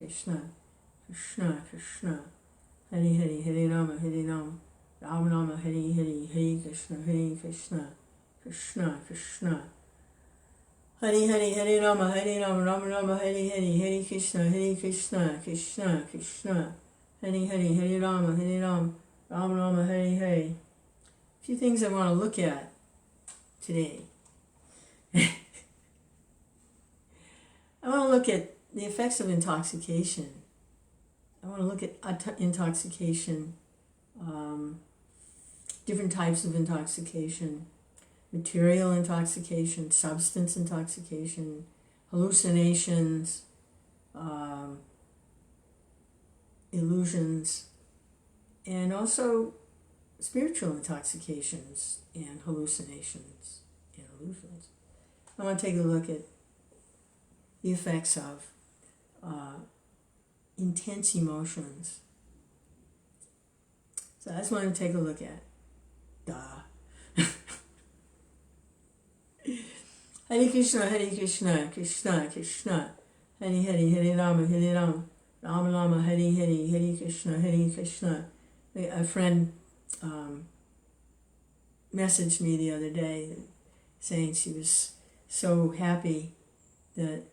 Krishna, Krishna, Krishna, Hare Hare, Hare Rama, Rama Rama, Hare Hare, Hare Krishna, Krishna, Krishna. Hare Hare, Hare Rama, Rama Rama, Hare Hare, Hare Krishna, Krishna, Krishna. Hare Hare, Hare Rama, Rama Rama, Hare Hare. A few things I want to look at today. I want to look at the effects of intoxication. I want to look at intoxication, different types of intoxication, material intoxication, substance intoxication, hallucinations, illusions, and also spiritual intoxications and hallucinations and illusions. I want to take a look at the effects of intense emotions. So that's what I'm going to take a look at. Duh. Hare Krishna, Krishna, Krishna. Hare Hare, Hare Rama, Rama Rama, Hare Hare, Hare Krishna. A friend messaged me the other day saying she was so happy that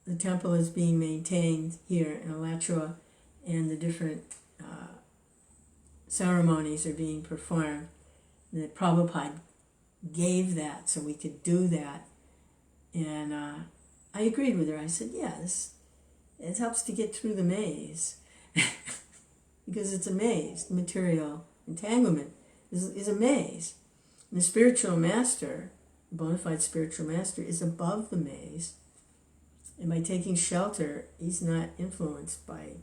the temple is being maintained here in Alachua and the different ceremonies are being performed. That Prabhupada gave that so we could do that. And I agreed with her. I said, yes, it helps to get through the maze. Because it's a maze. Material entanglement is a maze. And the spiritual master, the bona fide spiritual master, is above the maze. And by taking shelter, he's not influenced by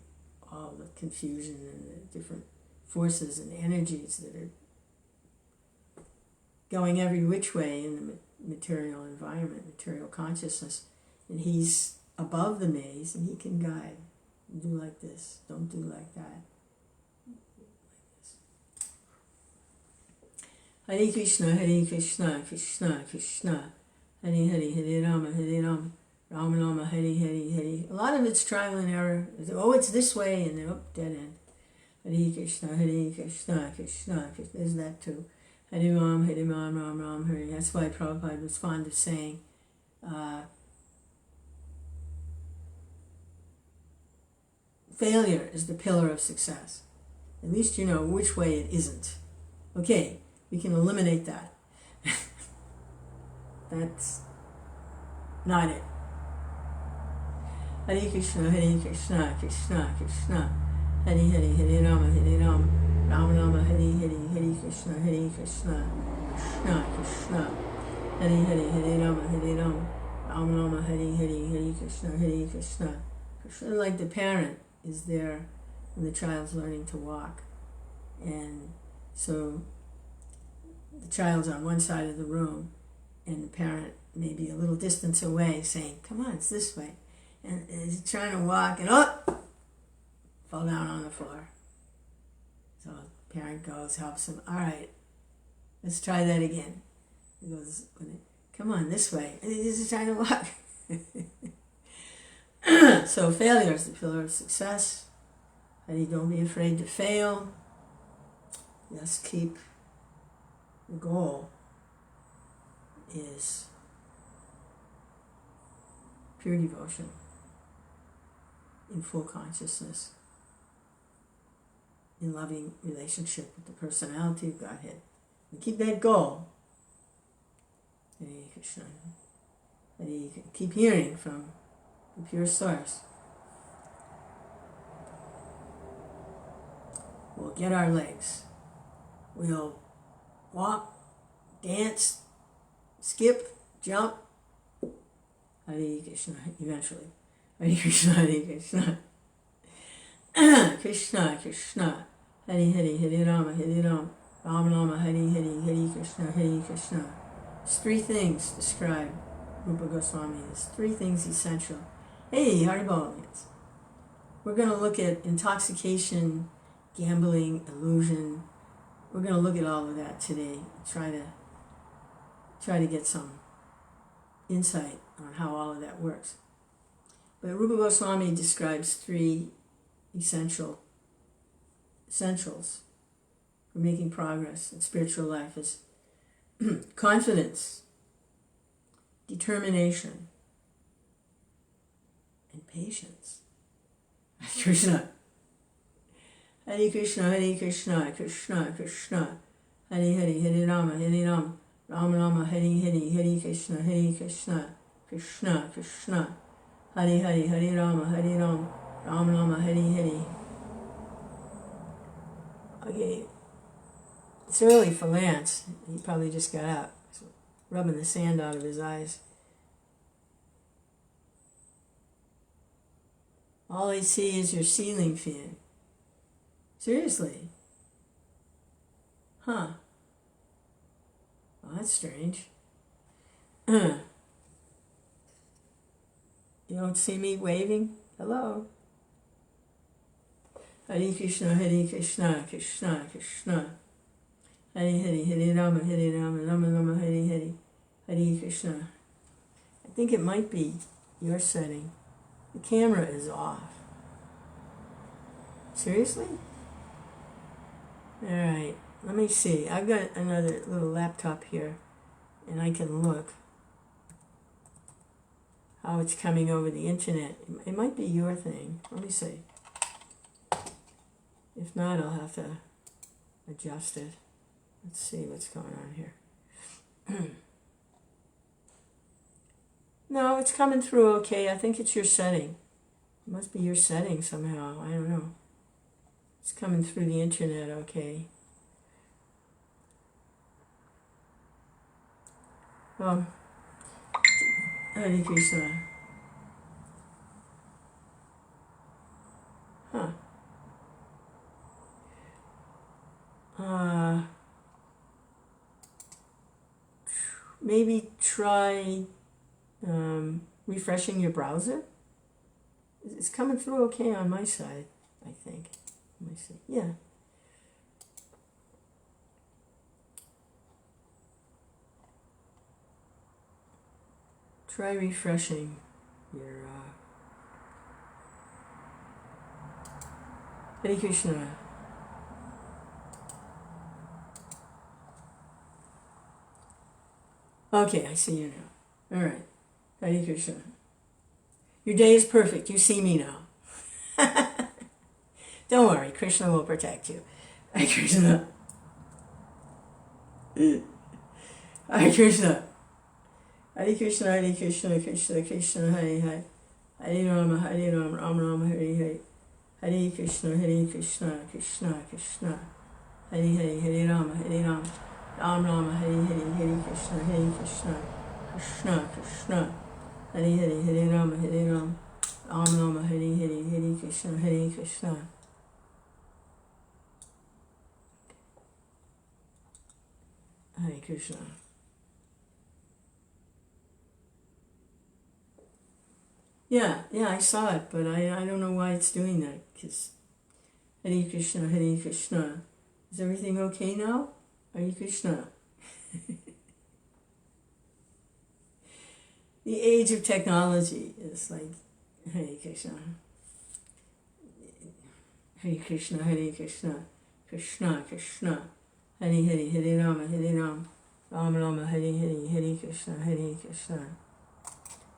all the confusion and the different forces and energies that are going every which way in the material environment, material consciousness. And he's above the maze and he can guide. Do like this, don't do like that. Hare Krishna, Krishna, Krishna. Hare Hare, Hare Rama, Rama Rama, Hare Hare, Hare. A lot of it's trial and error. Oh, it's this way, and then, dead end. Hare Krishna, Krishna, Krishna. There's that too. Hare Ram, Ram Ram, Hare. That's why Prabhupada was fond of saying, failure is the pillar of success. At least you know which way it isn't. Okay, we can eliminate that. That's not it. Hare Krishna, Krishna, Krishna. Hare Hare, Hare Rama, Rama Rama, Hare Hare, Hare Krishna, Krishna, Krishna. Hare Hare, Hare Rama, Rama Rama, Hare Hare, Hare Krishna, Krishna. Krishna, like the parent, is there when the child's learning to walk. And so the child's on one side of the room and the parent may be a little distance away saying, come on, it's this way. And he's trying to walk and fall down on the floor. So the parent goes, helps him. All right, let's try that again. He goes, come on, this way. And he's just trying to walk. So failure is the pillar of success. And don't be afraid to fail. Just keep the goal is pure devotion in full consciousness, in loving relationship with the personality of Godhead. And keep that goal. Hare Krishna. Keep hearing from the pure source. We'll get our legs. We'll walk, dance, skip, jump. Hare Krishna, eventually. Hare Krishna, Krishna. Krishna, Krishna. Hare Hare, Hare Rama, Rama Rama, Hare Hare, Hare Krishna, Krishna. There's three things described, Rupa Goswami. There's three things essential. Hey, Haribol. We're going to look at intoxication, gambling, illusion. We're going to look at all of that today. Try to get some insight on how all of that works. But Rupa Goswami describes 3 essentials for making progress in spiritual life as confidence, determination, and patience. Krishna. Hare Krishna, Krishna Krishna, Hare Hare, Hare Rama, Rama Rama, Hare Hare, Hare Krishna, Krishna Krishna, Hare Hare, Hare Rama, Rama Rama, Hare Hare. Okay, it's early for Lance. He probably just got up, so rubbing the sand out of his eyes. All I see is your ceiling fan. Seriously? Huh. Well, that's strange. You don't see me waving? Hello? Hare Krishna, Krishna Krishna. Hare Hare, Hare Rama, Rama Rama, Hare Hare, Hare Krishna. I think it might be your setting. The camera is off. Seriously? Alright, let me see. I've got another little laptop here, and I can look how it's coming over the internet. It might be your thing. Let me see. If not, I'll have to adjust it. Let's see what's going on here. No, it's coming through okay. I think it's your setting. It must be your setting somehow. I don't know. It's coming through the internet okay. Hare Krishna. Huh. Maybe try refreshing your browser. It's coming through okay on my side, I think. Let me see. Yeah. Try refreshing your Hare Krishna. Okay, I see you now. All right. Hare Krishna. Your day is perfect. You see me now. Don't worry, Krishna will protect you. Hare Krishna. Hare Krishna. Hare Krishna, Hare Krishna, Krishna Krishna, Hare Hare. Hare Rama, Rama Rama, Hare Hare. Hare Krishna, Krishna Krishna. Hare Hare, Hare Rama, Rama Rama, Hare Hare, Hare Krishna, Krishna Krishna. Hare Hare, Hare Rama, Rama Rama, Hare Hare, Hare Krishna, Krishna. Hare Krishna. Yeah, I saw it, but I don't know why it's doing that, because Hare Krishna, Hare Krishna. Is everything okay now? Hare Krishna. The age of technology is like Hare Krishna. Hare Krishna, Hare Krishna, Krishna Krishna. Hare Hare, Hare Rama, Rama Rama, Hare Hare, Hare Krishna,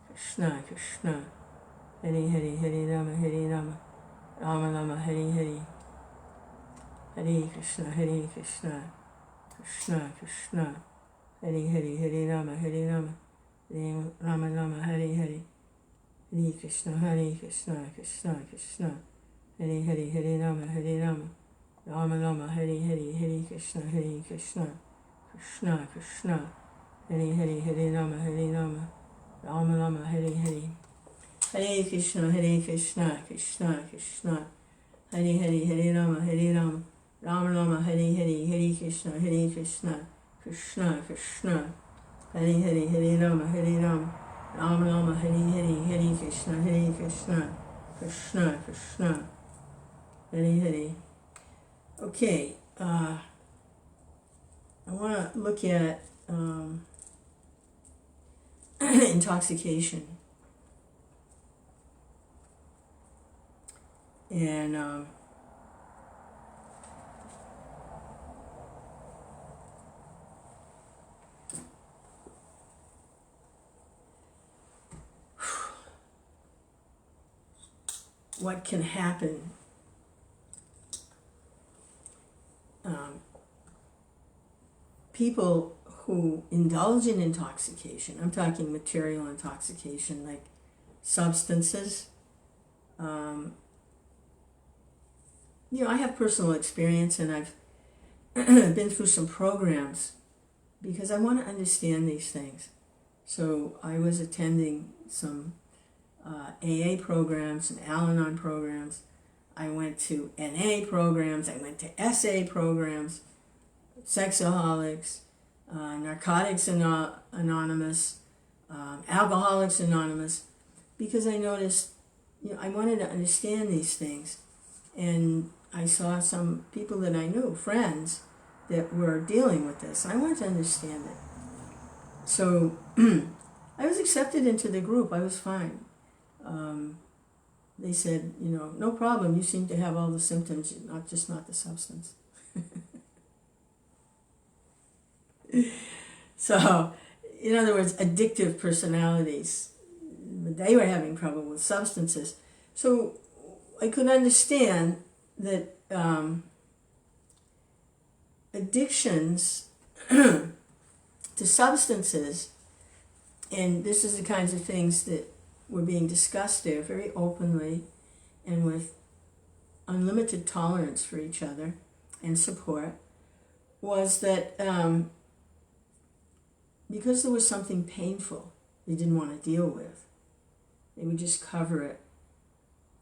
Krishna Krishna. Hare Hare, Hare Rama, Rama Rama, Hare Hare. Hare Krishna, Krishna Krishna. Hare Hare, Hare Rama, Rama Rama, Hare Hare. Hare Krishna, Krishna Krishna. Hare Hare, Hare Rama, Rama Rama, Hare Hare. Hare Krishna, Krishna Krishna. Hare Hare, Hare Rama, Rama Rama, Hare Hare. Hare Krishna, Krishna Krishna. Hare Hare, Hare Rama, Rama Rama, Hare Hare. Hare Krishna, Krishna Krishna. Hare Hare, Hare Rama, Rama Rama, Hare Hare. Hare Krishna, Krishna Krishna. Hare Hare. Okay, I want to look at intoxication. And what can happen, people who indulge in intoxication, I'm talking material intoxication like substances, I have personal experience, and I've been through some programs because I want to understand these things. So I was attending some AA programs, some Al-Anon programs. I went to NA programs. I went to SA programs, Sexaholics, Narcotics Anonymous, Alcoholics Anonymous, because I noticed, I wanted to understand these things. And I saw some people that I knew, friends, that were dealing with this. I wanted to understand it. So I was accepted into the group. I was fine. They said, no problem. You seem to have all the symptoms, not the substance. So, in other words, addictive personalities. They were having trouble with substances. So I could understand that addictions to substances, and this is the kinds of things that were being discussed there very openly and with unlimited tolerance for each other and support, was that because there was something painful they didn't want to deal with, they would just cover it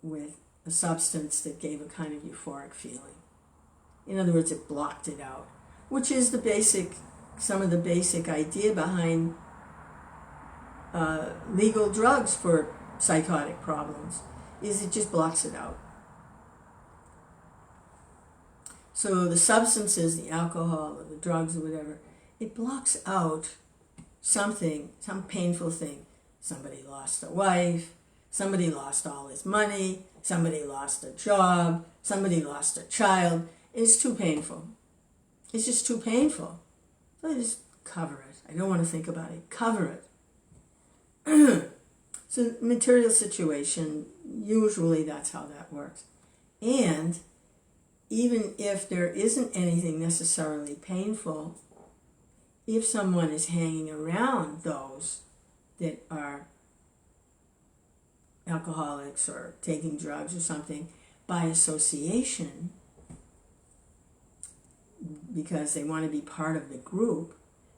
with a substance that gave a kind of euphoric feeling. In other words, it blocked it out, which is some of the basic idea behind legal drugs for psychotic problems, is it just blocks it out. So the substances, the alcohol or the drugs or whatever, it blocks out something, some painful thing. Somebody lost a wife, somebody lost all his money, somebody lost a job, somebody lost a child. It's too painful. It's just too painful. So I just cover it. I don't want to think about it. Cover it. So material situation, usually that's how that works. And even if there isn't anything necessarily painful, if someone is hanging around those that are alcoholics or taking drugs or something by association, because they want to be part of the group,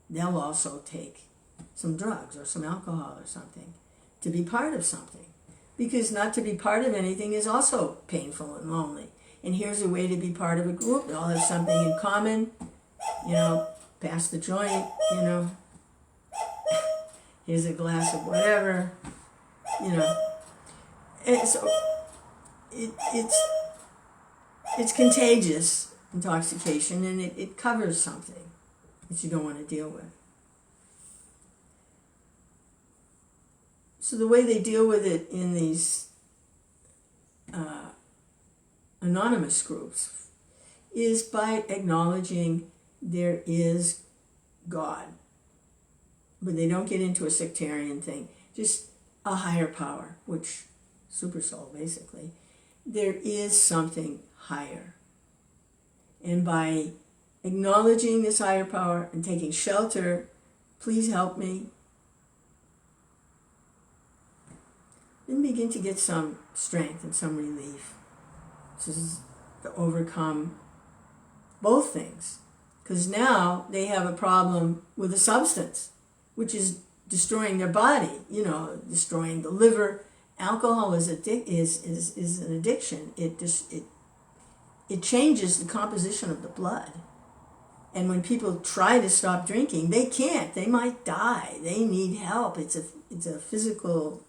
they'll also take some drugs or some alcohol or something to be part of something. Because not to be part of anything is also painful and lonely. And here's a way to be part of a group. They all have something in common. Pass the joint, Here's a glass of whatever, And so it's contagious, intoxication, and it covers something that you don't want to deal with. So the way they deal with it in these anonymous groups is by acknowledging there is God. But they don't get into a sectarian thing, just a higher power, which super soul basically. There is something higher. And by acknowledging this higher power and taking shelter, please help me, then begin to get some strength and some relief. This is to overcome both things. Because now they have a problem with a substance, which is destroying their body, destroying the liver. Alcohol is an addiction. It changes the composition of the blood. And when people try to stop drinking, they can't. They might die. They need help. It's a physical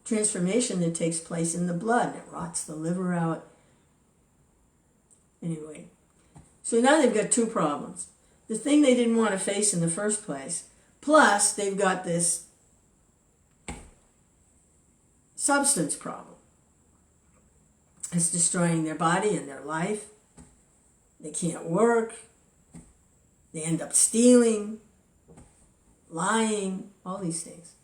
transformation that takes place in the blood. It rots the liver out. Anyway, so now they've got two problems. The thing they didn't want to face in the first place, plus they've got this substance problem. It's destroying their body and their life. They can't work. They end up stealing, lying, all these things.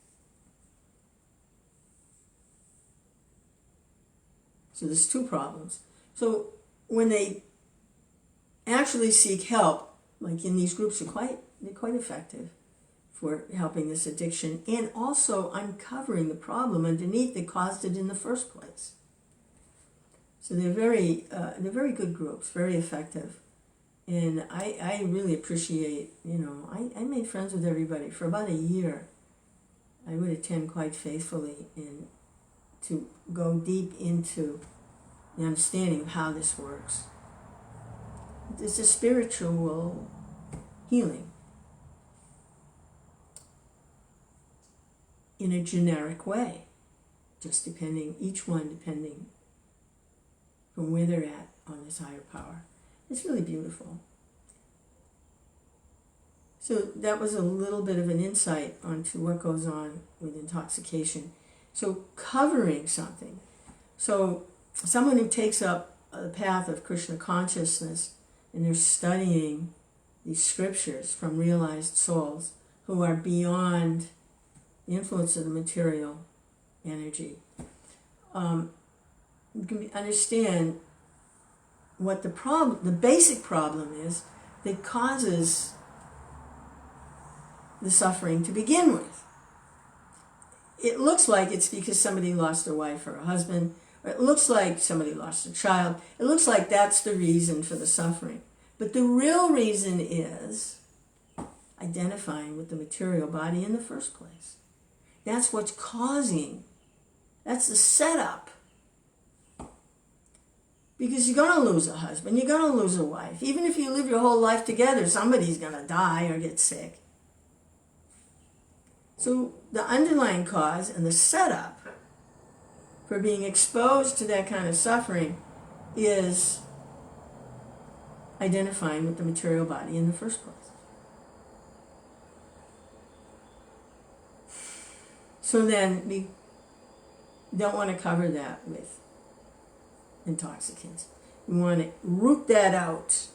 So there's two problems. So when they actually seek help, like in these groups, they're quite effective for helping this addiction and also uncovering the problem underneath that caused it in the first place. So they're very good groups, very effective. And I really appreciate, I made friends with everybody for about a year. I would attend quite faithfully and to go deep into the understanding of how this works. It's a spiritual healing in a generic way, just each one depending from where they're at on this higher power. It's really beautiful. So that was a little bit of an insight onto what goes on with intoxication. So covering something. So someone who takes up the path of Krishna consciousness and they're studying these scriptures from realized souls who are beyond the influence of the material energy, you can understand what the basic problem is that causes the suffering to begin with. It looks like it's because somebody lost a wife or a husband, or it looks like somebody lost a child. It looks like that's the reason for the suffering. But the real reason is identifying with the material body in the first place. That's what's causing, that's the setup. Because you're going to lose a husband, you're going to lose a wife. Even if you live your whole life together, somebody's going to die or get sick. So the underlying cause and the setup for being exposed to that kind of suffering is identifying with the material body in the first place. So then we don't want to cover that with intoxicants. We want to root that out.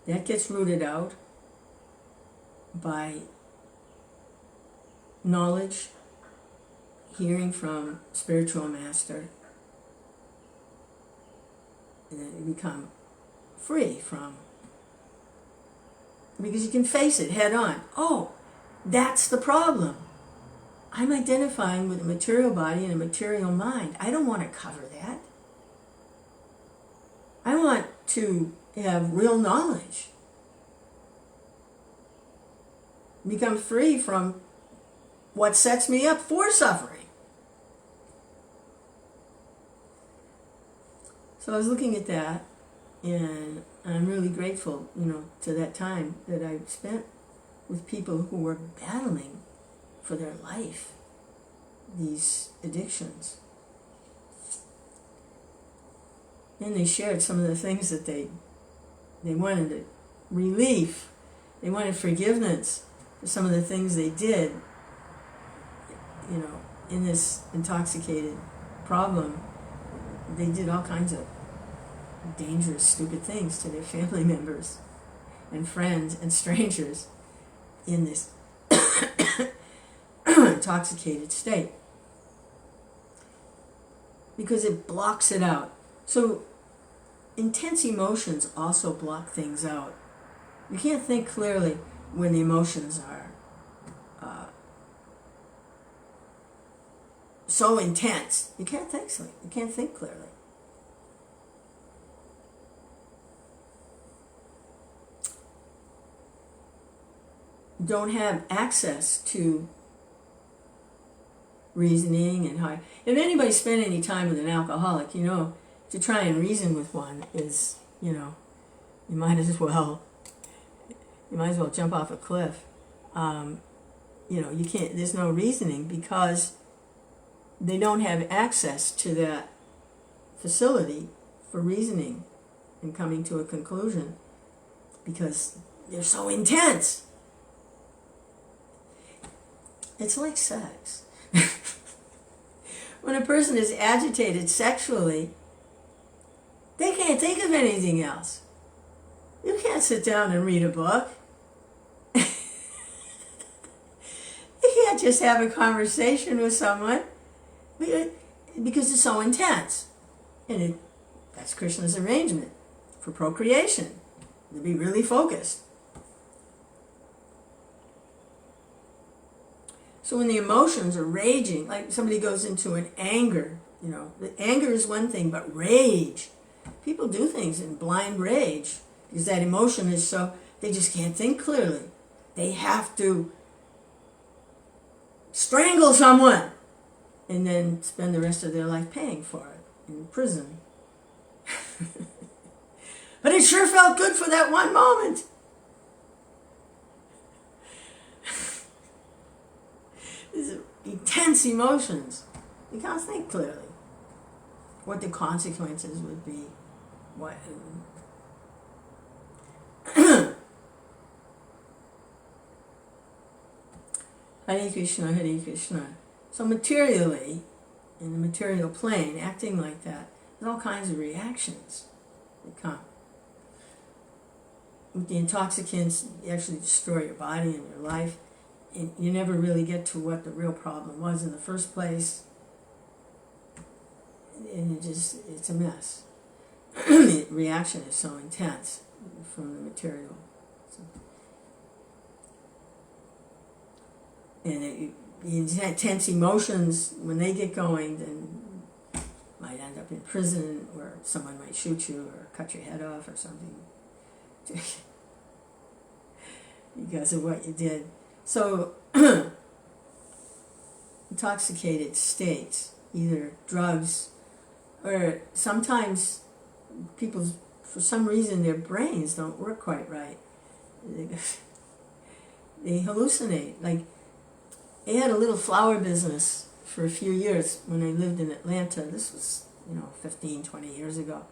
That gets rooted out by knowledge, hearing from spiritual master, and then you become free from, because you can face it head on. Oh, that's the problem. I'm identifying with a material body and a material mind. I don't want to cover that. I want to have real knowledge. Become free from what sets me up for suffering. So I was looking at that, and I'm really grateful, to that time that I spent with people who were battling for their life, these addictions. And they shared some of the things that they wanted relief, they wanted forgiveness for some of the things they did, in this intoxicated problem. They did all kinds of dangerous, stupid things to their family members and friends and strangers in this intoxicated state, because it blocks it out. So intense emotions also block things out. You can't think clearly when the emotions are so intense. You can't think clearly. Don't have access to reasoning and how. If anybody spent any time with an alcoholic, to try and reason with one is, you might as well jump off a cliff. You can't. There's no reasoning because they don't have access to that facility for reasoning and coming to a conclusion because they're so intense. It's like sex. when a person is agitated sexually, they can't think of anything else. You can't sit down and read a book. You can't just have a conversation with someone because it's so intense. And that's Krishna's arrangement for procreation, to be really focused. So when the emotions are raging, like somebody goes into an anger, the anger is one thing, but rage. People do things in blind rage because that emotion is so, they just can't think clearly. They have to strangle someone and then spend the rest of their life paying for it in prison. But it sure felt good for that one moment. These are intense emotions. You can't think clearly what the consequences would be. What? Hare Krishna, Hare Krishna. So materially, in the material plane, acting like that, there's all kinds of reactions that come. With the intoxicants, you actually destroy your body and your life. And you never really get to what the real problem was in the first place. And it's a mess. The reaction is so intense from the material. And the intense emotions, when they get going, then might end up in prison, or someone might shoot you or cut your head off or something because of what you did. So intoxicated states, either drugs, or sometimes people, for some reason, their brains don't work quite right. They hallucinate. Like, they had a little flower business for a few years when I lived in Atlanta. This was, 15, 20 years ago.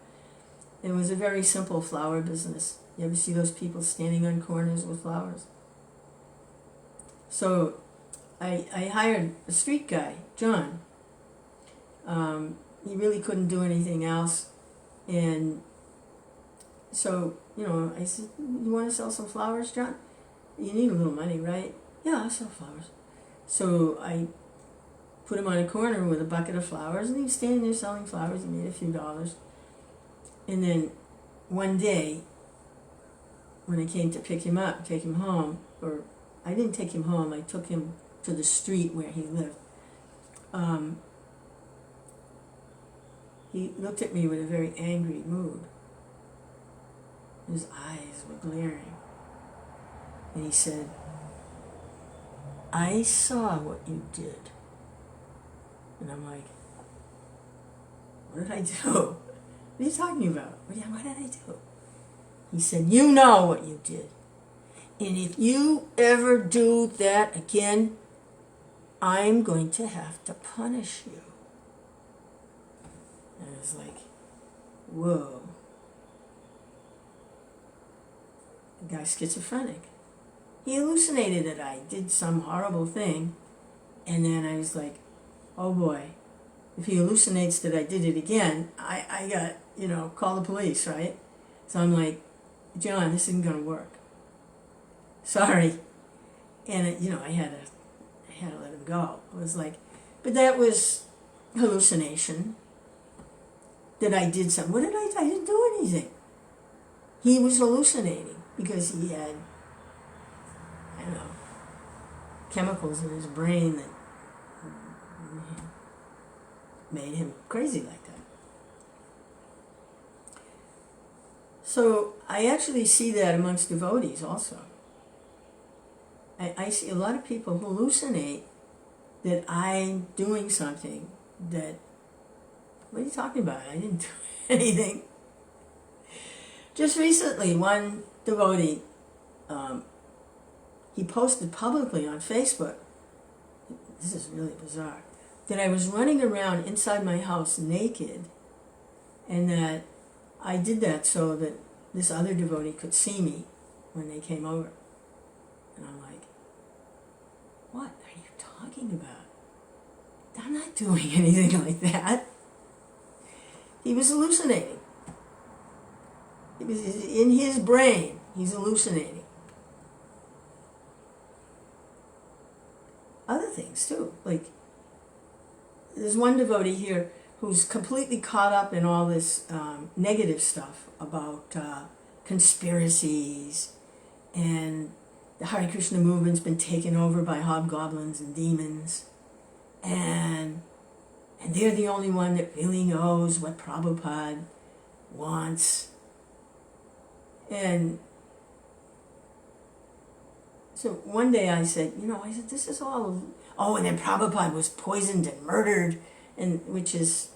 It was a very simple flower business. You ever see those people standing on corners with flowers? So I hired a street guy, John. He really couldn't do anything else. And so, I said, you want to sell some flowers, John? You need a little money, right? Yeah, I'll sell flowers. So I put him on a corner with a bucket of flowers, and he was standing there selling flowers. He made a few dollars. And then one day, when I came to pick him up, take him home, or I didn't take him home, I took him to the street where he lived. He looked at me with a very angry mood. His eyes were glaring. And he said, I saw what you did. And I'm like, what did I do? What are you talking about? What did I do? He said, you know what you did. And if you ever do that again, I'm going to have to punish you. And I was like, whoa. The guy's schizophrenic. He hallucinated that I did some horrible thing, and then I was like, oh boy, if he hallucinates that I did it again, I got, call the police, right? So I'm like, John, this isn't going to work. Sorry. And, I had to let him go. I was like, but that was hallucination, that I did something. What did I do? I didn't do anything. He was hallucinating because he had, chemicals in his brain that made him crazy like that. So I actually see that amongst devotees also. I see a lot of people hallucinate that I'm doing something that, what are you talking about? I didn't do anything. Just recently, one devotee, he posted publicly on Facebook, this is really bizarre, that I was running around inside my house naked, and that I did that so that this other devotee could see me when they came over. And I'm like, what are you talking about? I'm not doing anything like that. He was hallucinating. It was in his brain. He's hallucinating. Other things too, like there's one devotee here who's completely caught up in all this negative stuff about conspiracies, and the Hare Krishna movement's been taken over by hobgoblins and demons, and they're the only one that really knows what Prabhupada wants. And so one day I said, this is all, and then Prabhupada was poisoned and murdered, and which is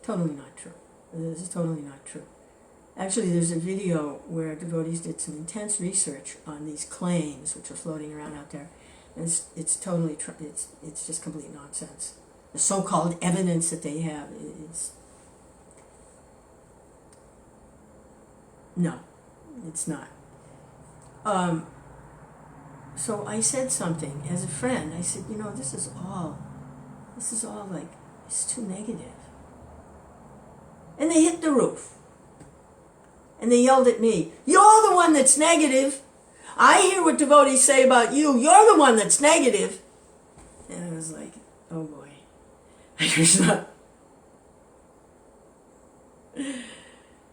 totally not true. This is totally not true. Actually, there's a video where devotees did some intense research on these claims which are floating around out there, and it's totally it's just complete nonsense. The so-called evidence that they have is no, it's not. So I said something as a friend. I said, this is all like, it's too negative. And they hit the roof. And they yelled at me, "You're the one that's negative. I hear what devotees say about you. You're the one that's negative." And I was like, oh boy. Krishna.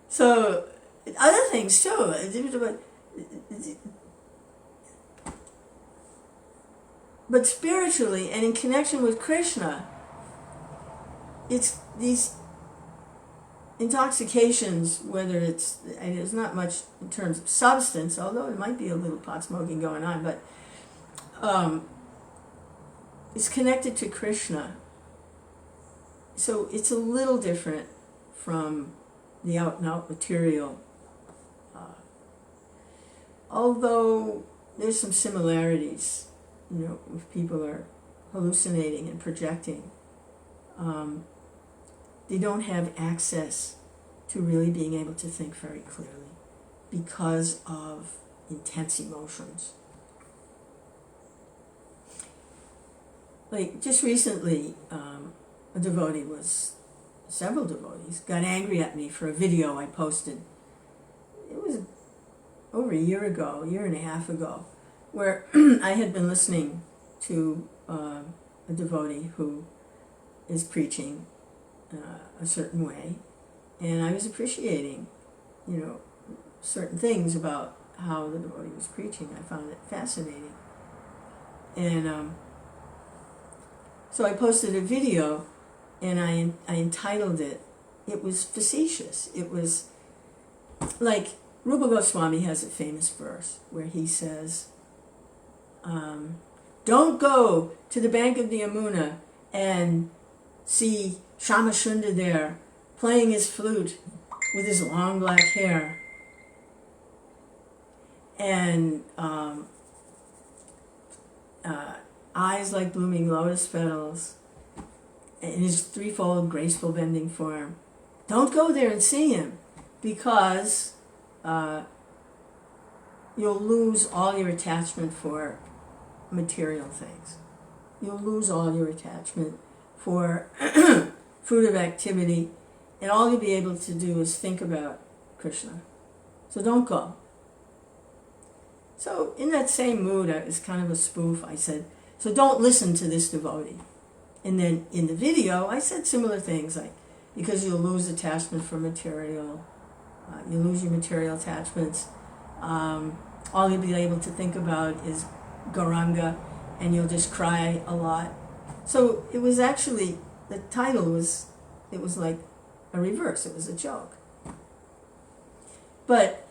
So, other things too. But spiritually and in connection with Krishna, it's these intoxications, whether there's not much in terms of substance, although there might be a little pot smoking going on, but it's connected to Krishna. So it's a little different from the out-and-out material. Although there's some similarities, if people are hallucinating and projecting. They don't have access to really being able to think very clearly because of intense emotions. Like just recently, several devotees got angry at me for a video I posted. It was over a year and a half ago, where I had been listening to a devotee who is preaching a certain way, and I was appreciating, certain things about how the devotee was preaching. I found it fascinating, and so I posted a video, and I entitled it. It was facetious. It was like Rupa Goswami has a famous verse where he says, "Don't go to the bank of the Yamuna and see Shama Shunda there playing his flute with his long black hair and eyes like blooming lotus petals and his threefold graceful bending form. Don't go there and see him, because you'll lose all your attachment for material things. You'll lose all your attachment for fruit of activity, and all you'll be able to do is think about Krishna. So don't go." So in that same mood, it's kind of a spoof. I said, so don't listen to this devotee. And then in the video, I said similar things like, because you'll lose attachment for material, you lose your material attachments, all you'll be able to think about is Gauranga, and you'll just cry a lot. So it was actually, the title was, it was like a reverse, it was a joke. But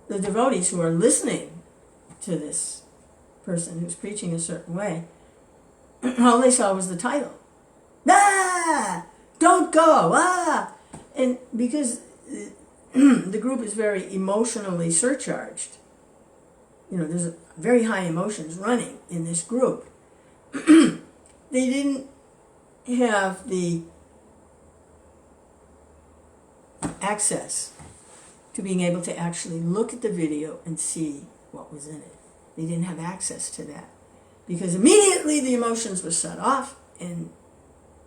the devotees who are listening to this person who's preaching a certain way, all they saw was the title. "Ah! Don't go! Ah!" And because the group is very emotionally surcharged, there's very high emotions running in this group, they didn't have the access to being able to actually look at the video and see what was in it. They didn't have access to that, because immediately the emotions were set off, And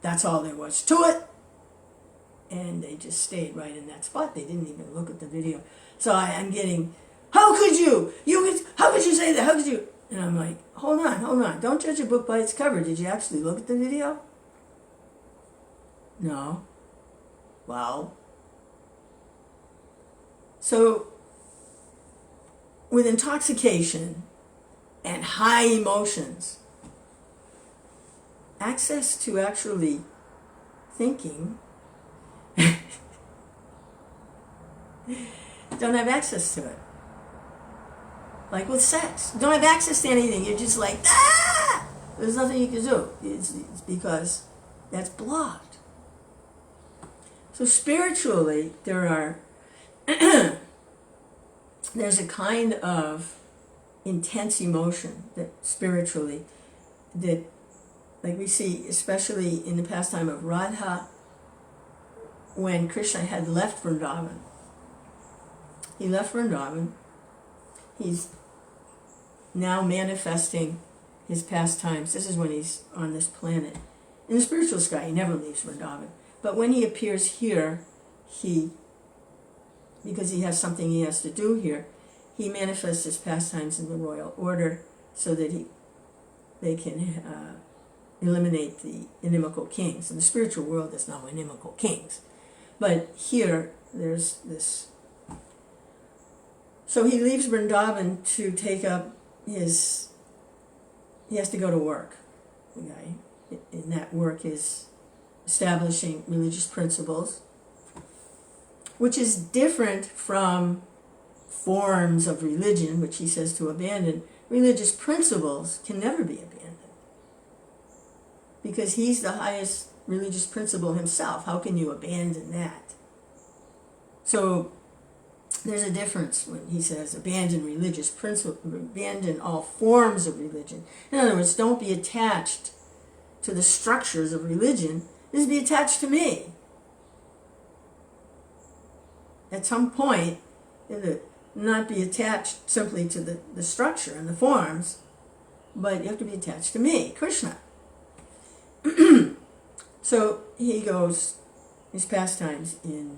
that's all there was to it. And they just stayed right in that spot. They didn't even look at the video. So I'm getting, how could you? How could you say that? How could you? And I'm like, hold on. Don't judge a book by its cover. Did you actually look at the video? No. Well. So, with intoxication and high emotions, access to actually thinking, don't have access to it. Like with sex, you don't have access to anything. You're just like, ah! There's nothing you can do. It's because that's blocked. So spiritually, there's a kind of intense emotion that spiritually, that like we see, especially in the pastime of Radha, when Krishna had left Vrindavan. He left Vrindavan. He's now manifesting his pastimes. This is when he's on this planet. In the spiritual sky, he never leaves Vrindavan. But when he appears here, because he has something he has to do here, he manifests his pastimes in the royal order so that they can eliminate the inimical kings. In the spiritual world, there's no inimical kings. But here, there's this. So he leaves Vrindavan to take up he has to go to work. Okay? And that work is establishing religious principles, which is different from forms of religion, which he says to abandon. Religious principles can never be abandoned because he's the highest religious principle himself. How can you abandon that? So there's a difference when he says abandon religious principles, abandon all forms of religion. In other words, don't be attached to the structures of religion. Just be attached to me. At some point, not be attached simply to the structure and the forms, but you have to be attached to me, Krishna. So he goes, his pastimes in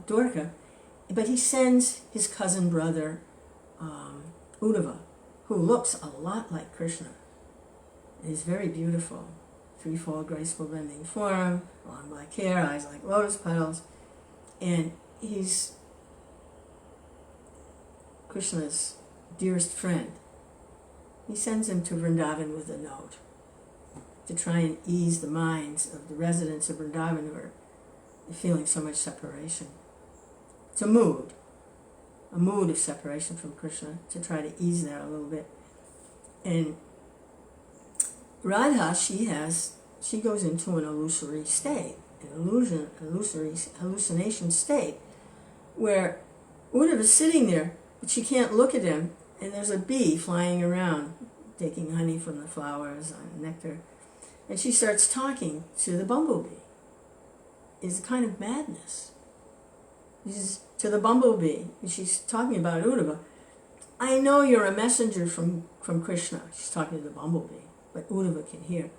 Dwarka, but he sends his cousin brother, Uddhava, who looks a lot like Krishna. He's very beautiful. Threefold graceful bending form, long black hair, eyes like lotus petals, and he's Krishna's dearest friend. He sends him to Vrindavan with a note to try and ease the minds of the residents of Vrindavan who are feeling so much separation. It's a mood of separation from Krishna, to try to ease that a little bit. And Radha, she goes into an illusory state, hallucination state, where Uddhava is sitting there, but she can't look at him, and there's a bee flying around, taking honey from the flowers, nectar, and she starts talking to the bumblebee. It's a kind of madness. To the bumblebee, she's talking about Uddhava. I know you're a messenger from Krishna. She's talking to the bumblebee, but Uddhava can hear.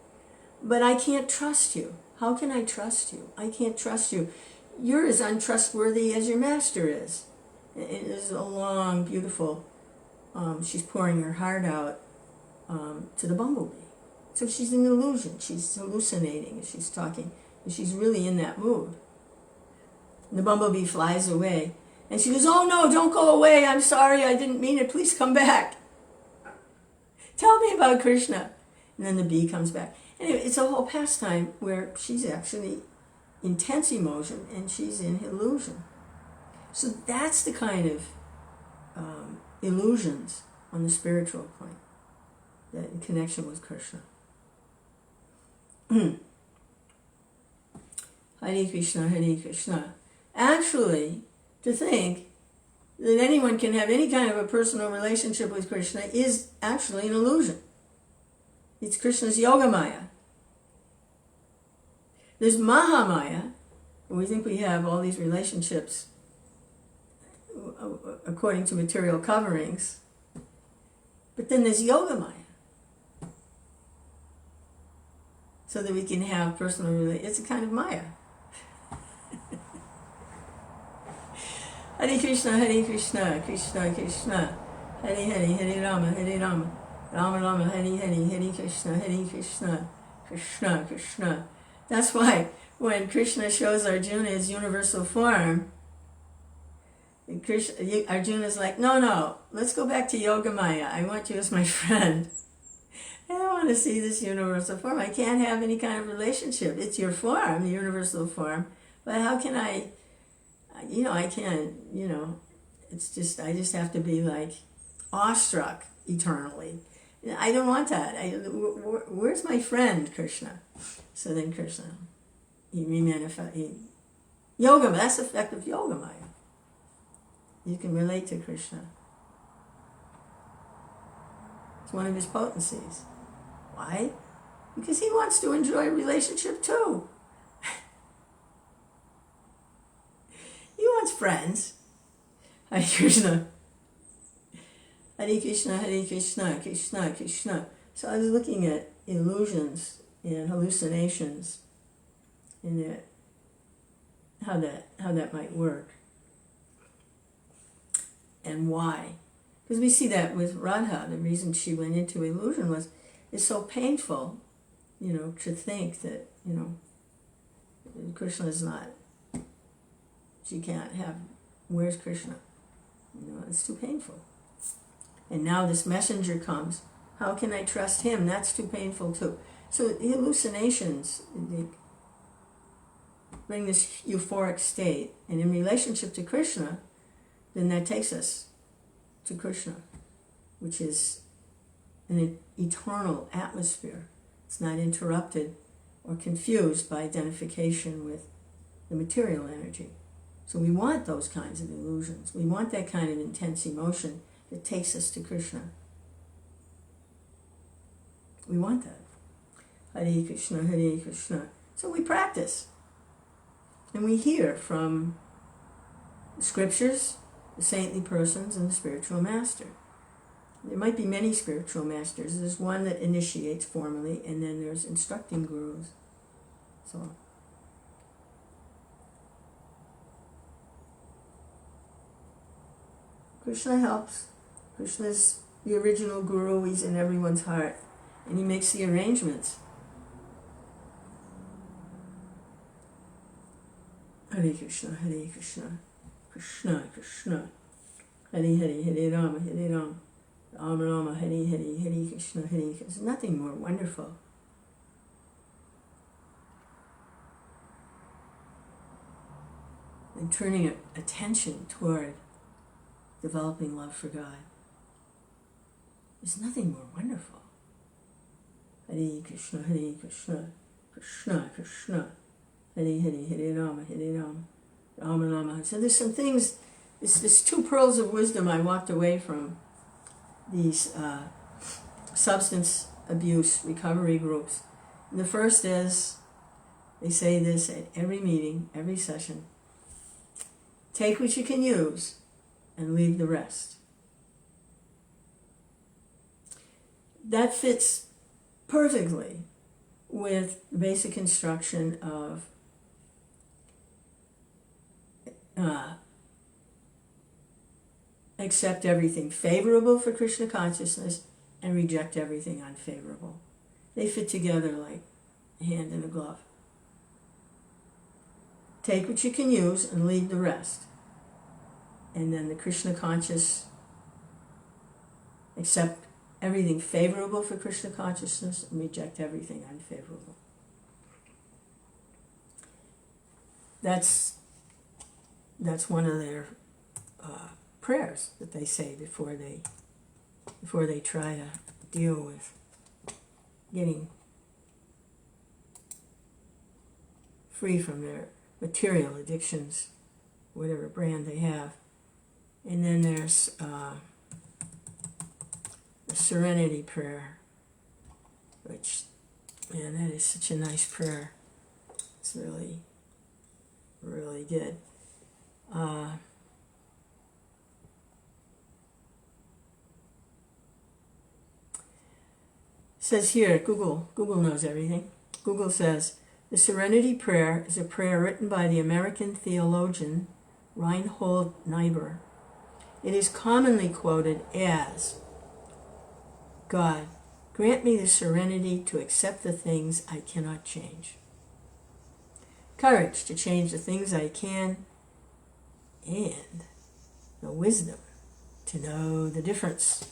But I can't trust you. How can I trust you? I can't trust you. You're as untrustworthy as your master is. It is a long, beautiful, she's pouring her heart out to the bumblebee. So she's an illusion. She's hallucinating as she's talking. And she's really in that mood. And the bumblebee flies away. And she goes, oh no, don't go away. I'm sorry, I didn't mean it. Please come back. Tell me about Krishna. And then the bee comes back. Anyway, it's a whole pastime where she's actually intense emotion and she's in illusion. So that's the kind of illusions on the spiritual plane, that in connection with Krishna. Hare Krishna, Hare Krishna. Actually, to think that anyone can have any kind of a personal relationship with Krishna is actually an illusion. It's Krishna's Yogamaya. There's Mahamaya, where we think we have all these relationships according to material coverings. But then there's Yogamaya. so that we can have personal relations. It's a kind of Maya. Hare Krishna, Krishna Krishna, Hare Hare, Hare Rama, Rama Rama, Hare Hare, Hare Krishna, Krishna Krishna. That's why when Krishna shows Arjuna his universal form, Arjuna's like, no, let's go back to Yogamaya. I want you as my friend. I don't want to see this universal form. I can't have any kind of relationship. It's your form, the universal form. But how can I can't, it's just, I just have to be like awestruck eternally. I don't want that. Where's my friend, Krishna? So then Krishna, he remanifests. Yoga, that's the effect of Yogamaya. You can relate to Krishna. It's one of his potencies. Why? Because he wants to enjoy a relationship too. He wants friends. Hare Krishna. Hare Krishna, Hare Krishna, Krishna Krishna. So I was looking at illusions and hallucinations and how that might work. And why? Because we see that with Radha. The reason she went into illusion was it's so painful, to think that, Krishna is not, she can't have, where's Krishna? It's too painful. And now this messenger comes. How can I trust him? That's too painful too. So the hallucinations, they bring this euphoric state. And in relationship to Krishna, then that takes us to Krishna, which is an eternal atmosphere. It's not interrupted or confused by identification with the material energy. So we want those kinds of illusions. We want that kind of intense emotion that takes us to Krishna. We want that. Hare Krishna, Hare Krishna. So we practice. And we hear from the scriptures, the saintly persons, and the spiritual master. There might be many spiritual masters. There's one that initiates formally, and then there's instructing gurus. So Krishna helps. Krishna's the original guru. He's in everyone's heart, and he makes the arrangements. Hare Krishna, Hare Krishna, Krishna Krishna, Hare Hare, Hare Rama, Rama Rama, Hare Hare, Hare Krishna, Hare Krishna. There's nothing more wonderful. And turning attention toward developing love for God. There's nothing more wonderful. Hare Krishna, Hare Krishna, Krishna Krishna, Hare Hare, Hare Rama, Rama Rama. So there's some things, there's two pearls of wisdom I walked away from these substance abuse recovery groups. And the first is, they say this at every meeting, every session: take what you can use and leave the rest. That fits perfectly with the basic instruction of accept everything favorable for Krishna consciousness and reject everything unfavorable. They fit together like a hand in a glove. Take what you can use and leave the rest. And then the Krishna conscious, accept everything favorable for Krishna consciousness and reject everything unfavorable. That's one of their prayers that they say before they try to deal with getting free from their material addictions, whatever brand they have. And then there's the Serenity Prayer, which, man, that is such a nice prayer. It's really, really good. Says here, Google knows everything. Google says, the Serenity Prayer is a prayer written by the American theologian Reinhold Niebuhr. It is commonly quoted as, God, grant me the serenity to accept the things I cannot change, courage to change the things I can, and the wisdom to know the difference.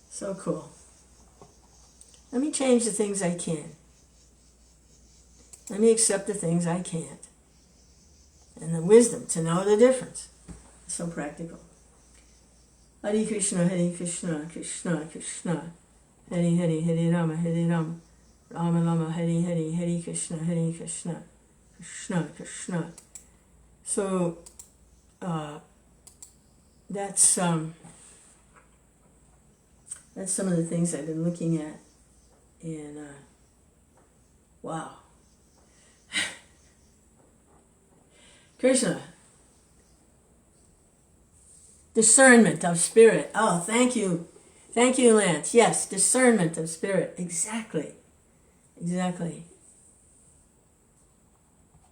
So cool. Let me change the things I can. Let me accept the things I can't. And the wisdom to know the difference. So practical. Hare Krishna, Krishna Krishna, Hare Hare, Hare Rama, Rama Rama, Hare Hare, Hare Krishna, Krishna Krishna. So that's some of the things I've been looking at. And wow. Krishna. Discernment of spirit. Oh, thank you. Thank you, Lance. Yes, discernment of spirit. Exactly. Exactly.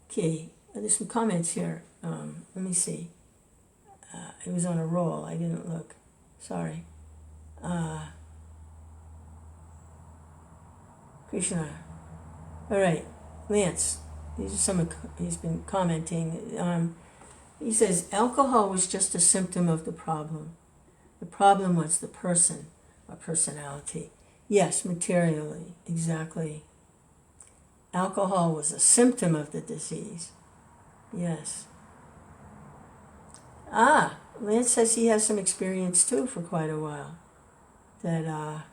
Okay, there's some comments here. Let me see. It was on a roll. I didn't look. Sorry. Krishna. All right, Lance. These are some. He's been commenting. He says alcohol was just a symptom of the problem. The problem was the person or personality. Yes, materially, exactly. Alcohol was a symptom of the disease. Yes. Lance says he has some experience too for quite a while. That,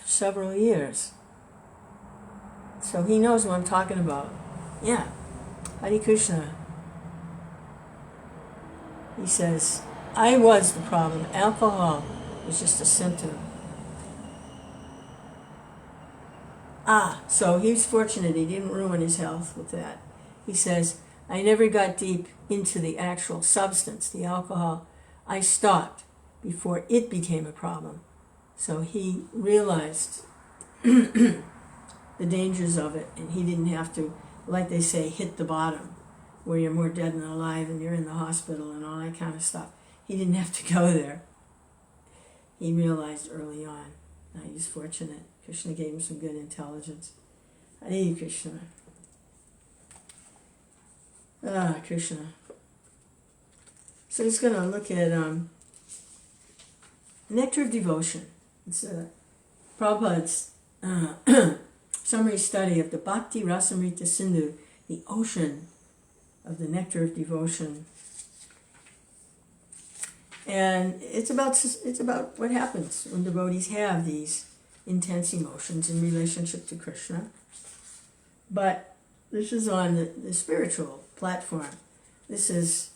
several years. So he knows what I'm talking about. Yeah. Hare Krishna. He says, I was the problem. Alcohol was just a symptom. So he was fortunate. He didn't ruin his health with that. He says, I never got deep into the actual substance, the alcohol. I stopped before it became a problem. So he realized the dangers of it, and he didn't have to, like they say, hit the bottom, where you're more dead than alive and you're in the hospital and all that kind of stuff. He didn't have to go there. He realized early on. Now he's fortunate. Krishna gave him some good intelligence. Hare Krishna. Krishna. So he's going to look at Nectar of Devotion. It's Prabhupada's summary study of the Bhakti Rasamrita Sindhu, the ocean of the Nectar of Devotion. And it's about what happens when devotees have these intense emotions in relationship to Krishna. But this is on the spiritual platform. This is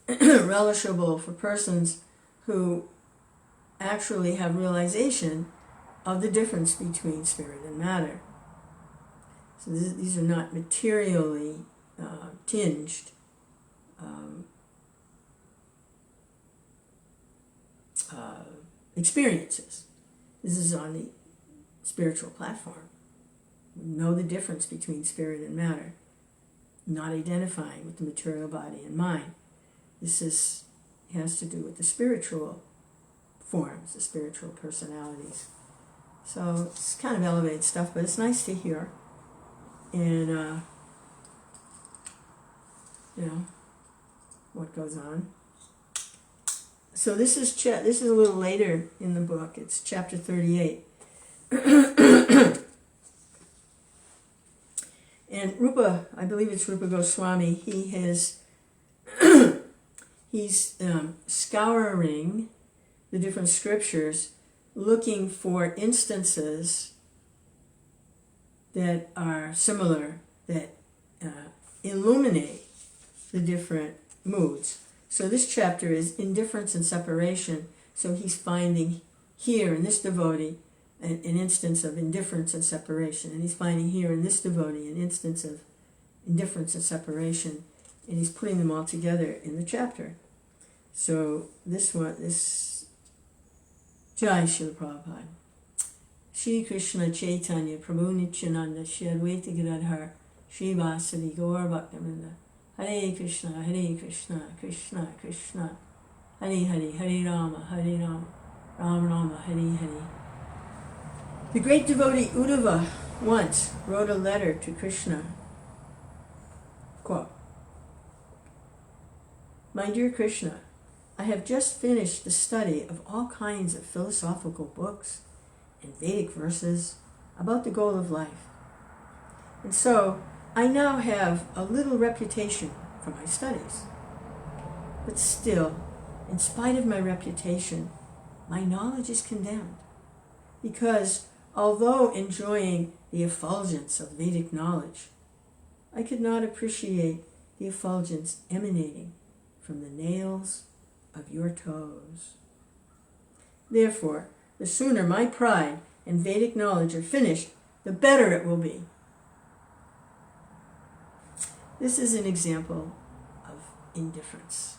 relishable for persons who actually have realization of the difference between spirit and matter. So these are not materially tinged experiences. This is on the spiritual platform. Know the difference between spirit and matter, not identifying with the material body and mind. This has to do with the spiritual forms, the spiritual personalities. So it's kind of elevated stuff, but it's nice to hear. And, what goes on. So this is a little later in the book. It's chapter 38. And Rupa, I believe it's Rupa Goswami, he's scouring the different scriptures, looking for instances that are similar, that illuminate the different moods. So this chapter is Indifference and Separation. So he's finding here in this devotee an instance of indifference and separation. And he's finding here in this devotee an instance of indifference and separation. And he's putting them all together in the chapter. So this Jai Srila Prabhupada. Shri Krishna Chaitanya Prabhu Nityananda Shri Advaita Gadadhar Shri Vasadi Gaur Bhaktivinoda Hare Krishna Krishna Krishna Hare Hare Hare Rama Rama Rama Hare Hare. The great devotee Uddhava once wrote a letter to Krishna. Quote, My dear Krishna, I have just finished the study of all kinds of philosophical books and Vedic verses about the goal of life. And so I now have a little reputation for my studies. But still, in spite of my reputation, my knowledge is condemned. Because although enjoying the effulgence of Vedic knowledge, I could not appreciate the effulgence emanating from the nails of your toes. Therefore, the sooner my pride and Vedic knowledge are finished, the better it will be. This is an example of indifference.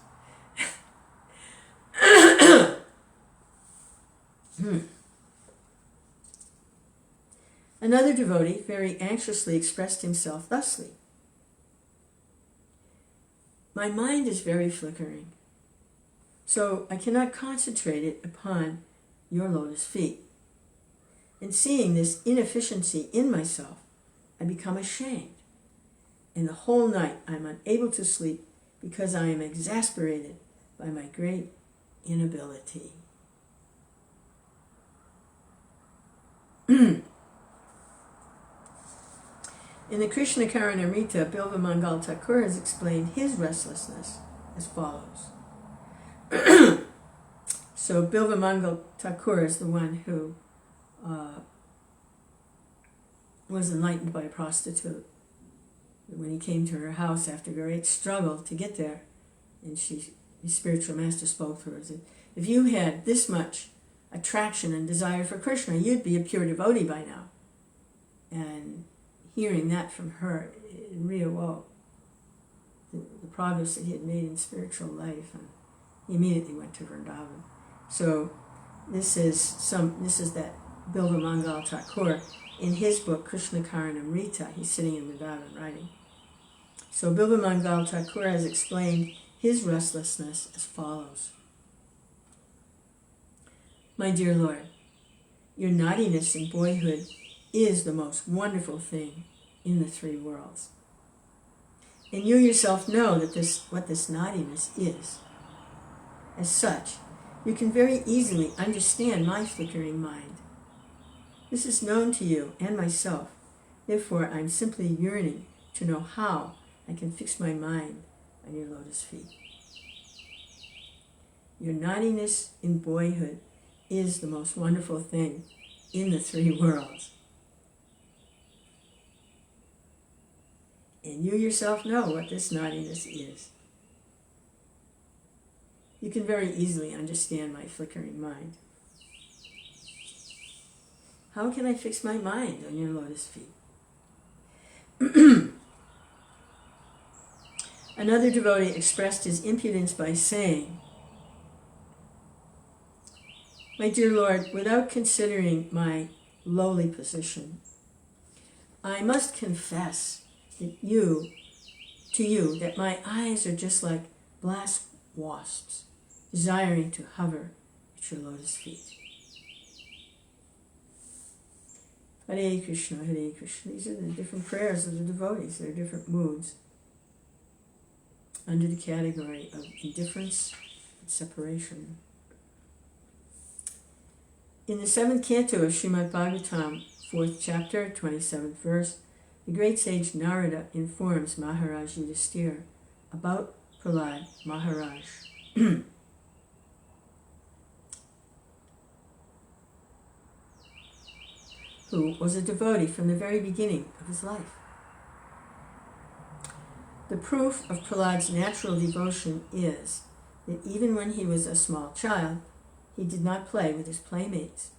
Another devotee very anxiously expressed himself thusly. My mind is very flickering, so I cannot concentrate it upon your lotus feet. And seeing this inefficiency in myself, I become ashamed. And the whole night I am unable to sleep because I am exasperated by my great inability. In the Krishna Karanamrita, Bilva Mangal Thakur has explained his restlessness as follows. So Bilva Mangal Thakur is the one who was enlightened by a prostitute. When he came to her house after a great struggle to get there, and his spiritual master spoke to her and said, if you had this much attraction and desire for Krishna, you'd be a pure devotee by now. And hearing that from her, it reawoke the progress that he had made in spiritual life, and he immediately went to Vrindavan. So this is that Bilva Mangal Thakur in his book Krishna Karanamrita. He's sitting in Vrindavan writing. So Bilva Mangal Thakur has explained his restlessness as follows. My dear Lord, your naughtiness in boyhood is the most wonderful thing in the three worlds. And you yourself know that what this naughtiness is. As such, you can very easily understand my flickering mind. This is known to you and myself. Therefore, I'm simply yearning to know how I can fix my mind on your lotus feet. Your naughtiness in boyhood is the most wonderful thing in the three worlds. And you yourself know what this naughtiness is. You can very easily understand my flickering mind. How can I fix my mind on your lotus feet? Another devotee expressed his impudence by saying, My dear Lord, without considering my lowly position, I must confess to you that my eyes are just like black wasps, desiring to hover at your lotus feet. Hare Krishna, Hare Krishna. These are the different prayers of the devotees. There are different moods under the category of indifference and separation. In the 7th canto of Srimad Bhagavatam, 4th chapter, 27th verse, the great sage Narada informs Maharaj Yudhisthira about Prahlad Maharaj. Who was a devotee from the very beginning of his life. The proof of Prahlad's natural devotion is that even when he was a small child, he did not play with his playmates,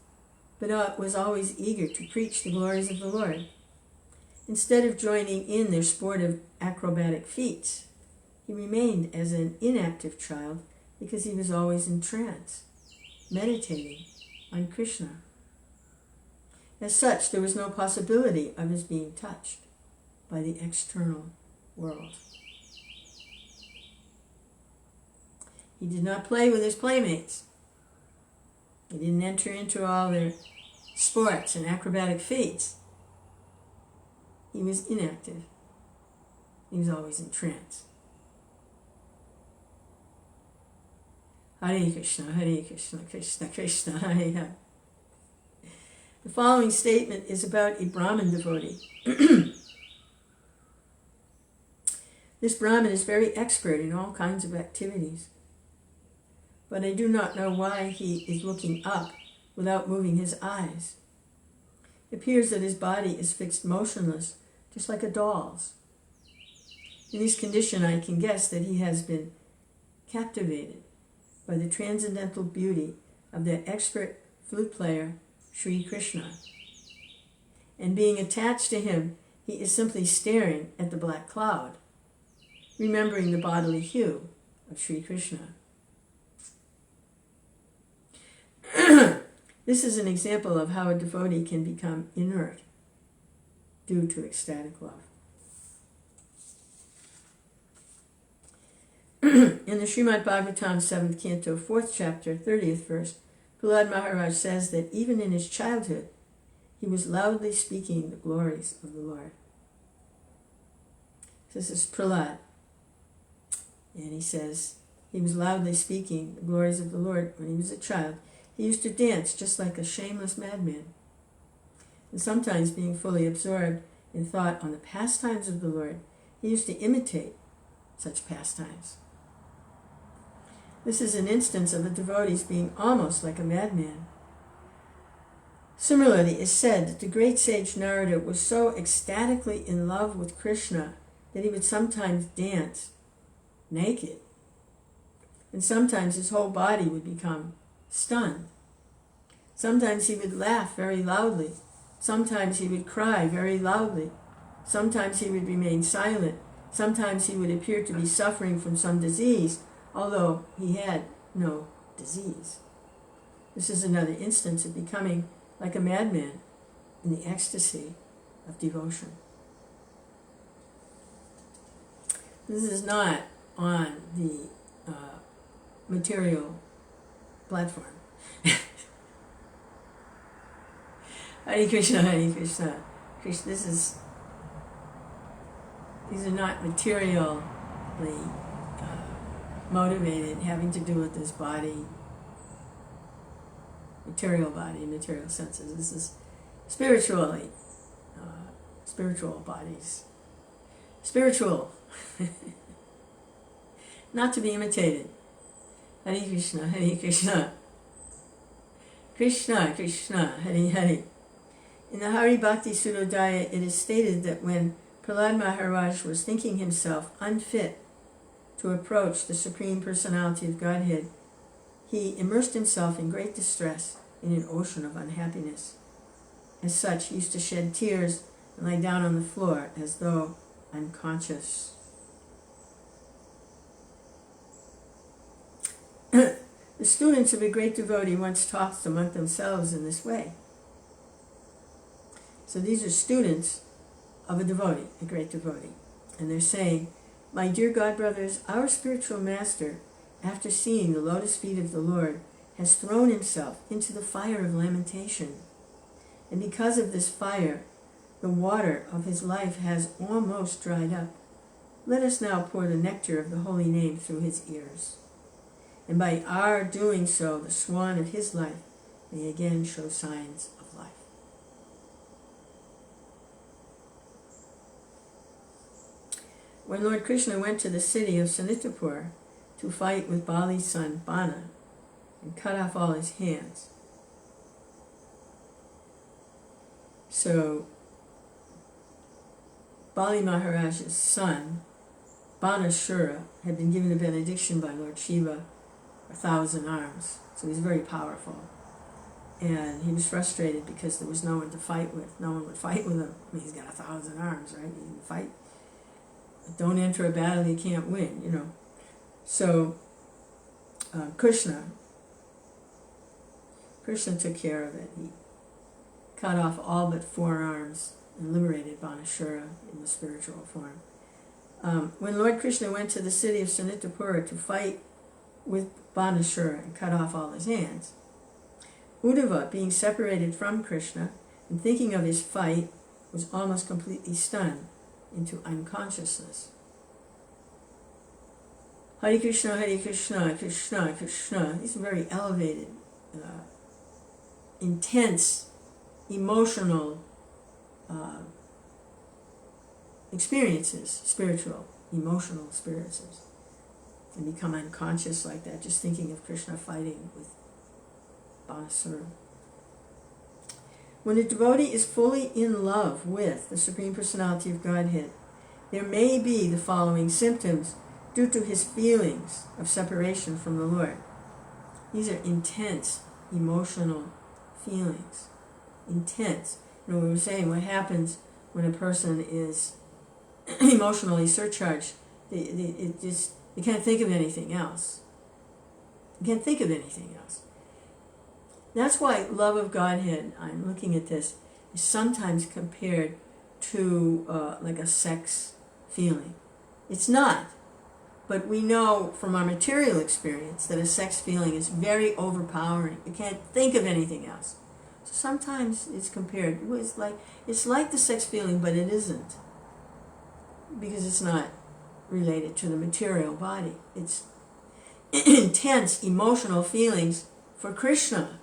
but was always eager to preach the glories of the Lord. Instead of joining in their sportive acrobatic feats, he remained as an inactive child because he was always in trance, meditating on Krishna. As such, there was no possibility of his being touched by the external world. He did not play with his playmates. He didn't enter into all their sports and acrobatic feats. He was inactive. He was always in trance. Hare Krishna, Krishna Krishna, Hare Hare. The following statement is about a Brahmin devotee. This Brahmin is very expert in all kinds of activities, but I do not know why he is looking up without moving his eyes. It appears that his body is fixed motionless, just like a doll's. In this condition, I can guess that he has been captivated by the transcendental beauty of the expert flute player, Sri Krishna. And being attached to him, he is simply staring at the black cloud, remembering the bodily hue of Sri Krishna. This is an example of how a devotee can become inert due to ecstatic love. In the Srimad Bhagavatam, 7th Canto, 4th chapter, 30th verse, Prahlad Maharaj says that even in his childhood, he was loudly speaking the glories of the Lord. This is Prahlad. And he says he was loudly speaking the glories of the Lord when he was a child. He used to dance just like a shameless madman. And sometimes, being fully absorbed in thought on the pastimes of the Lord, he used to imitate such pastimes. This is an instance of a devotee being almost like a madman. Similarly, it is said that the great sage Narada was so ecstatically in love with Krishna that he would sometimes dance naked. And sometimes his whole body would become stunned. Sometimes he would laugh very loudly. Sometimes he would cry very loudly. Sometimes he would remain silent. Sometimes he would appear to be suffering from some disease, although he had no disease. This is another instance of becoming like a madman in the ecstasy of devotion. This is not on the material platform. Hare Krishna, Hare Krishna. These are not materially motivated, having to do with this body, material body, material senses. This is spiritual bodies. Spiritual. Not to be imitated. Hare Krishna, Hare Krishna. Krishna, Krishna, Hare Hare. In the Hari Bhakti Sudodaya, it is stated that when Prahlad Maharaj was thinking himself unfit to approach the Supreme Personality of Godhead, he immersed himself in great distress in an ocean of unhappiness. As such, he used to shed tears and lie down on the floor as though unconscious. The students of a great devotee once talked among themselves in this way. So these are students of a devotee, a great devotee. And they're saying, "My dear God brothers, our spiritual master, after seeing the lotus feet of the Lord, has thrown himself into the fire of lamentation. And because of this fire, the water of his life has almost dried up. Let us now pour the nectar of the holy name through his ears. And by our doing so, the swan of his life may again show signs of life." When Lord Krishna went to the city of Sanitapur to fight with Bali's son Bana and cut off all his hands, so Bali Maharaj's son, Banashura, had been given a benediction by Lord Shiva, 1,000 arms, so he's very powerful. And he was frustrated because there was no one to fight with. No one would fight with him. I mean, he's got 1,000 arms, right? He can fight. But don't enter a battle you can't win, you know. So Krishna Krishna took care of it. He cut off all but 4 arms and liberated Banasura in the spiritual form. When Lord Krishna went to the city of Sanitapura to fight with Banasura and cut off all his hands, Uddhava, being separated from Krishna and thinking of his fight, was almost completely stunned into unconsciousness. Hare Krishna, Krishna Krishna. These are very elevated, intense, emotional experiences, spiritual, emotional experiences. And become unconscious like that, just thinking of Krishna fighting with Banasura. When a devotee is fully in love with the Supreme Personality of Godhead, there may be the following symptoms due to his feelings of separation from the Lord. These are intense, emotional feelings. Intense. You know, we were saying what happens when a person is emotionally surcharged. You can't think of anything else. You can't think of anything else. That's why love of Godhead, I'm looking at this, is sometimes compared to like a sex feeling. It's not. But we know from our material experience that a sex feeling is very overpowering. You can't think of anything else. So sometimes it's compared. It's like the sex feeling, but it isn't. Because it's not related to the material body. It's intense emotional feelings for Krishna.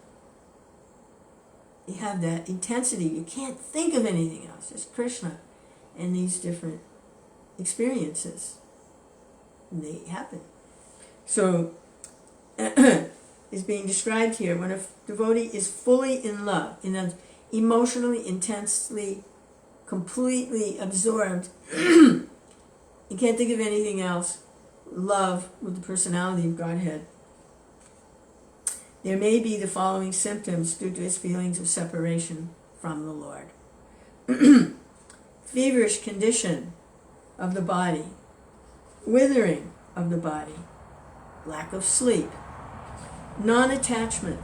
You have that intensity. You can't think of anything else. It's Krishna and these different experiences. And they happen. So, is being described here when a devotee is fully in love, emotionally, intensely, completely absorbed. You can't think of anything else. Love with the personality of Godhead. There may be the following symptoms due to his feelings of separation from the Lord. Feverish condition of the body, withering of the body, lack of sleep, non-attachment,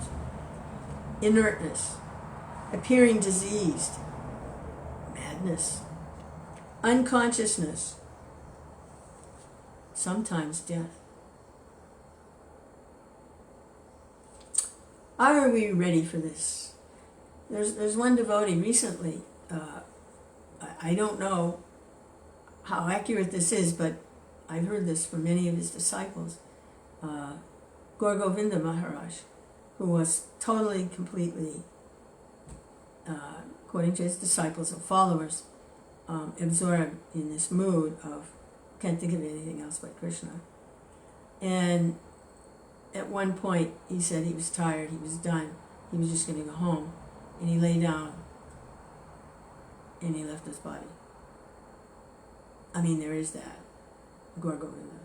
inertness, appearing diseased, madness, unconsciousness, sometimes death. Are we ready for this? There's one devotee recently, I don't know how accurate this is, but I've heard this from many of his disciples, Gaur Govinda Maharaj, who was totally, completely, according to his disciples and followers, absorbed in this mood of can't think of anything else but Krishna. And at one point he said he was tired, he was done, he was just going to go home, and he lay down and he left his body. I mean, there is that. Gaur Govinda.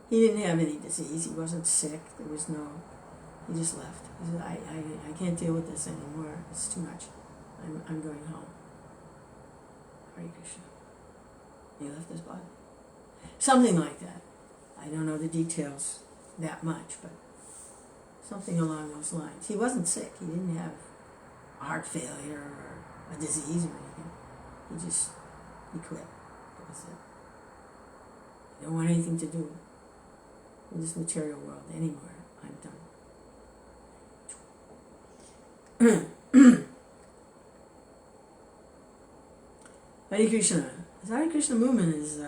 He didn't have any disease, he wasn't sick, there was no, he just left. He said, I can't deal with this anymore, it's too much. I'm going home. Hare Krishna. He left his body. Something like that. I don't know the details that much, but something along those lines. He wasn't sick, he didn't have a heart failure or a disease or anything. He quit. That was it. I don't want anything to do with this material world anymore. I'm done. Hare Krishna. The Hare Krishna movement is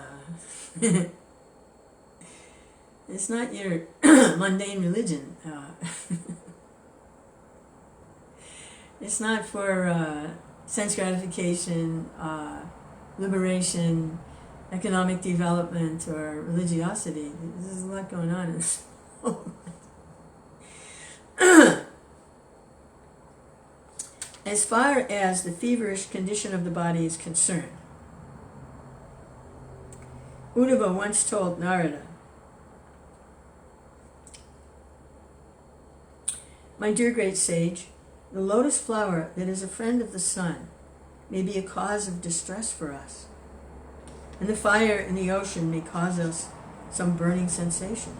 it's not your mundane religion. It's not for sense gratification, liberation, economic development, or religiosity. There's a lot going on in this moment. As far as the feverish condition of the body is concerned, Uddhava once told Narada, "My dear great sage, the lotus flower that is a friend of the sun may be a cause of distress for us, and the fire in the ocean may cause us some burning sensation.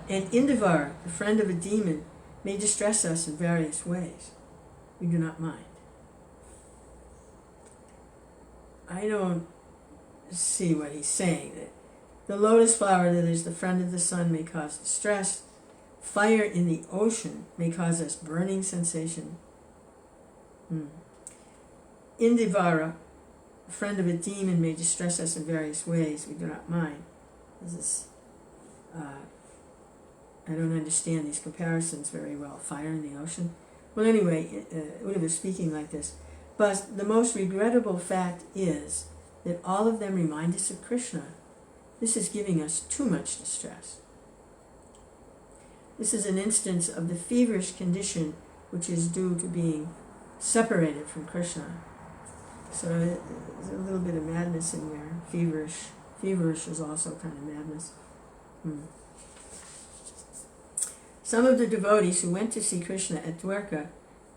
And Indivar, the friend of a demon, may distress us in various ways. We do not mind. I don't see what he's saying. The lotus flower that is the friend of the sun may cause distress. Fire in the ocean may cause us burning sensation. Indivara, a friend of a demon, may distress us in various ways. We do not mind. This is, I don't understand these comparisons very well. Fire in the ocean. Well, anyway, Uddhava is speaking like this. But the most regrettable fact is that all of them remind us of Krishna. This is giving us too much distress. This is an instance of the feverish condition which is due to being separated from Krishna. So there's a little bit of madness in there. Feverish. Feverish is also kind of madness. Some of the devotees who went to see Krishna at Dwarka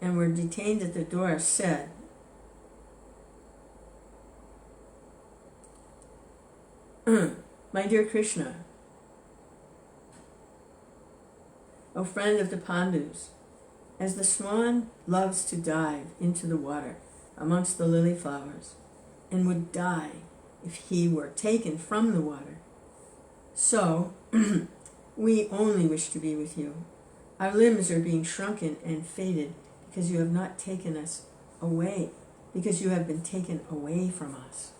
and were detained at the door said, "My dear Krishna, O friend of the Pandus, as the swan loves to dive into the water amongst the lily flowers and would die if he were taken from the water, so we only wish to be with you. Our limbs are being shrunken and faded because you have not taken us away, because you have been taken away from us."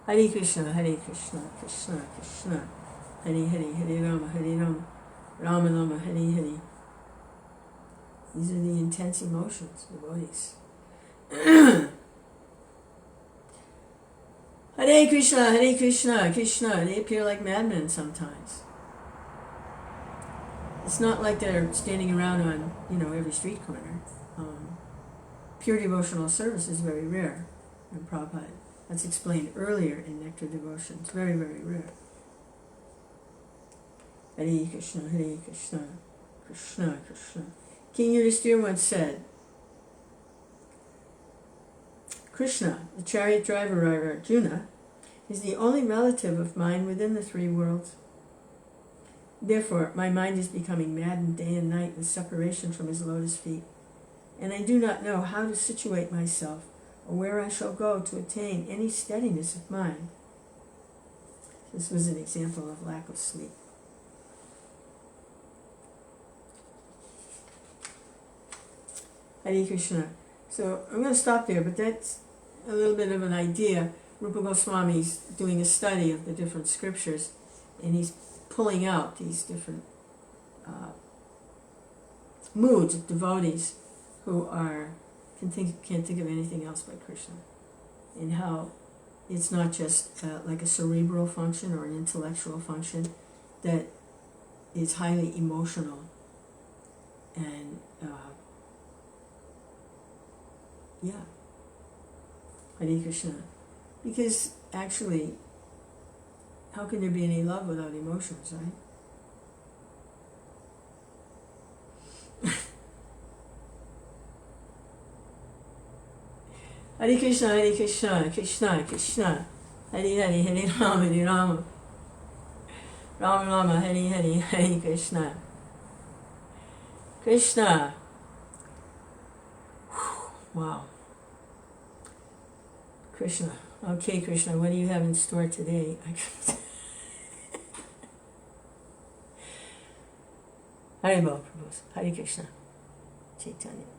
Hare Krishna, Hare Krishna, Krishna Krishna, Hare Hare, Hare Rama, Rama Rama, Hare Hare. These are the intense emotions, devotees. Hare Krishna, Hare Krishna, Krishna. They appear like madmen sometimes. It's not like they're standing around on, every street corner. Pure devotional service is very rare in Prabhupada. That's explained earlier in Nectar of Devotion. It's very, very rare. Hare Krishna, Hare Krishna, Krishna Krishna. King Yudhishthira once said, Krishna, the chariot driver of Arjuna, is the only relative of mine within the three worlds. Therefore, my mind is becoming maddened day and night with separation from his lotus feet, and I do not know how to situate myself or where I shall go to attain any steadiness of mind. This was an example of lack of sleep. Hare Krishna. So I'm going to stop there, but that's a little bit of an idea. Rupa Goswami's doing a study of the different scriptures, and he's pulling out these different moods of devotees who can't think of anything else but Krishna, and how it's not just like a cerebral function or an intellectual function, that is highly emotional and Hare Krishna. Because actually, how can there be any love without emotions, right? Hare Krishna, Hare Krishna, Krishna Krishna, Hare Hare, Hare Rama, Hare Rama, Rama Rama, Hare Hare, Hare Krishna. Krishna. Wow. Krishna. Okay, Krishna, what do you have in store today? Hare Bol Prabhu. Hare Krishna. Chaitanya.